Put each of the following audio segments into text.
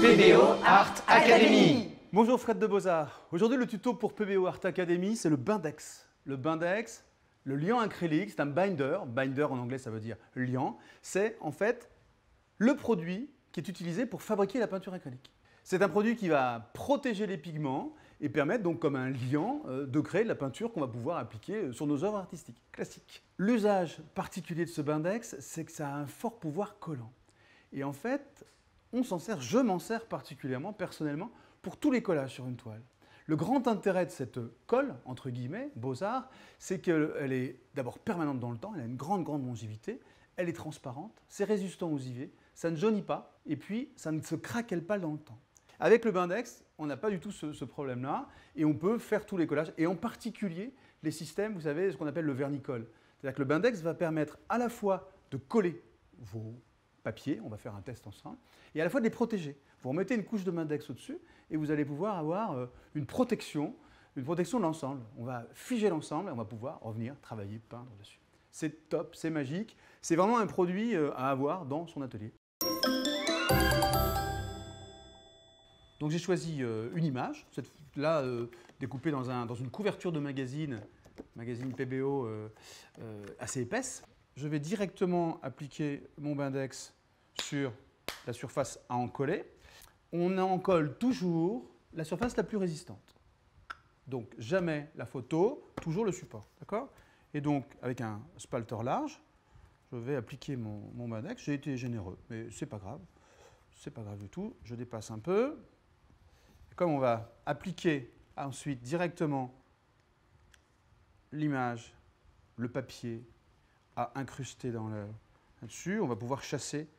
PBO Art Academy. Bonjour Fred de Beaux-Arts. Aujourd'hui le tuto pour PBO Art Academy, c'est le Bindex. Le Bindex, le liant acrylique, c'est un binder. Binder en anglais ça veut dire liant. C'est en fait le produit qui est utilisé pour fabriquer la peinture acrylique. C'est un produit qui va protéger les pigments et permettre donc comme un liant de créer de la peinture qu'on va pouvoir appliquer sur nos œuvres artistiques classiques. L'usage particulier de ce Bindex, c'est que ça a un fort pouvoir collant. Et en fait, on s'en sert, je m'en sers particulièrement, personnellement, pour tous les collages sur une toile. Le grand intérêt de cette colle, entre guillemets, Beaux-Arts, c'est qu'elle est d'abord permanente dans le temps, elle a une grande longévité, elle est transparente, c'est résistant aux UV, ça ne jaunit pas, et puis ça ne se craquelle pas dans le temps. Avec le Bindex, on n'a pas du tout ce problème-là, et on peut faire tous les collages, et en particulier les systèmes, vous savez, ce qu'on appelle le vernicole. C'est-à-dire que le Bindex va permettre à la fois de coller vos papiers, on va faire un test ensemble, et à la fois de les protéger. Vous remettez une couche de Bindex au-dessus, et vous allez pouvoir avoir une protection de l'ensemble. On va figer l'ensemble, et on va pouvoir revenir travailler, peindre dessus. C'est top, c'est magique, c'est vraiment un produit à avoir dans son atelier. Donc j'ai choisi une image, là découpée dans une couverture de magazine PBO assez épaisse. Je vais directement appliquer mon Bindex sur la surface à en coller. On en colle toujours la surface la plus résistante. Donc jamais la photo, toujours le support, d'accord? Et donc avec un spalter large, je vais appliquer mon Bindex. J'ai été généreux, mais c'est pas grave du tout. Je dépasse un peu. Comme on va appliquer ensuite directement l'image, le papier à incruster là-dessus, on va pouvoir chasser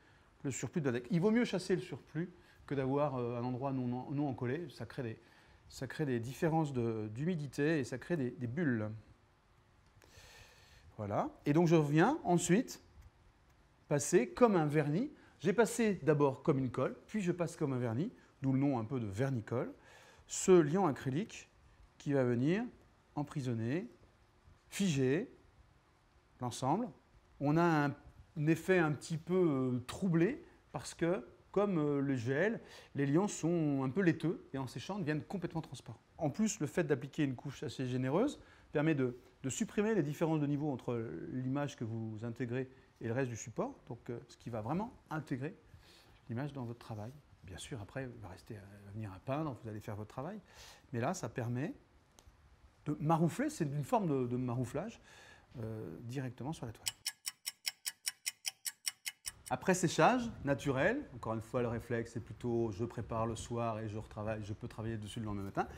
le surplus de Bindex. Il vaut mieux chasser le surplus que d'avoir un endroit non encollé. Ça crée des différences d'humidité et ça crée des bulles. Voilà. Et donc je viens ensuite passer comme un vernis. J'ai passé d'abord comme une colle, puis je passe comme un vernis, d'où le nom un peu de vernicole, ce liant acrylique qui va venir emprisonner, figer l'ensemble. On a un effet un petit peu troublé parce que, comme le gel, les liants sont un peu laiteux et en séchant deviennent complètement transparents. En plus, le fait d'appliquer une couche assez généreuse permet de supprimer les différences de niveau entre l'image que vous intégrez et le reste du support, donc ce qui va vraiment intégrer l'image dans votre travail. Bien sûr, après, il va rester à venir à peindre, vous allez faire votre travail. Mais là, ça permet de maroufler, c'est une forme de marouflage directement sur la toile. Après séchage naturel, encore une fois, le réflexe, c'est plutôt je prépare le soir et je peux travailler dessus le lendemain matin.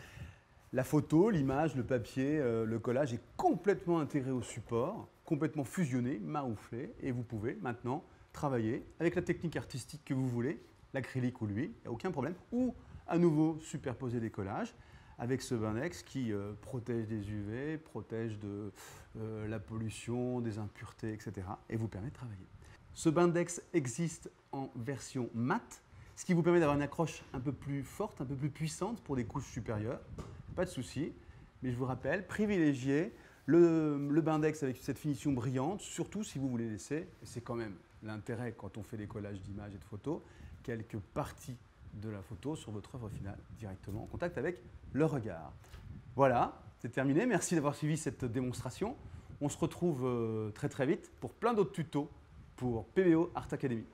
La photo, l'image, le papier, le collage est complètement intégré au support, complètement fusionné, marouflé, et vous pouvez maintenant travailler avec la technique artistique que vous voulez, l'acrylique ou l'huile, il n'y a aucun problème, ou à nouveau superposer des collages avec ce Bindex qui protège des UV, protège de la pollution, des impuretés, etc. et vous permet de travailler. Ce Bindex existe en version mat, ce qui vous permet d'avoir une accroche un peu plus forte, un peu plus puissante pour des couches supérieures. Pas de souci, mais je vous rappelle, privilégiez le Bindex avec cette finition brillante, surtout si vous voulez laisser, et c'est quand même l'intérêt quand on fait des collages d'images et de photos, quelques parties de la photo sur votre œuvre finale, directement en contact avec le regard. Voilà, c'est terminé. Merci d'avoir suivi cette démonstration. On se retrouve très vite pour plein d'autres tutos pour PBO Art Academy.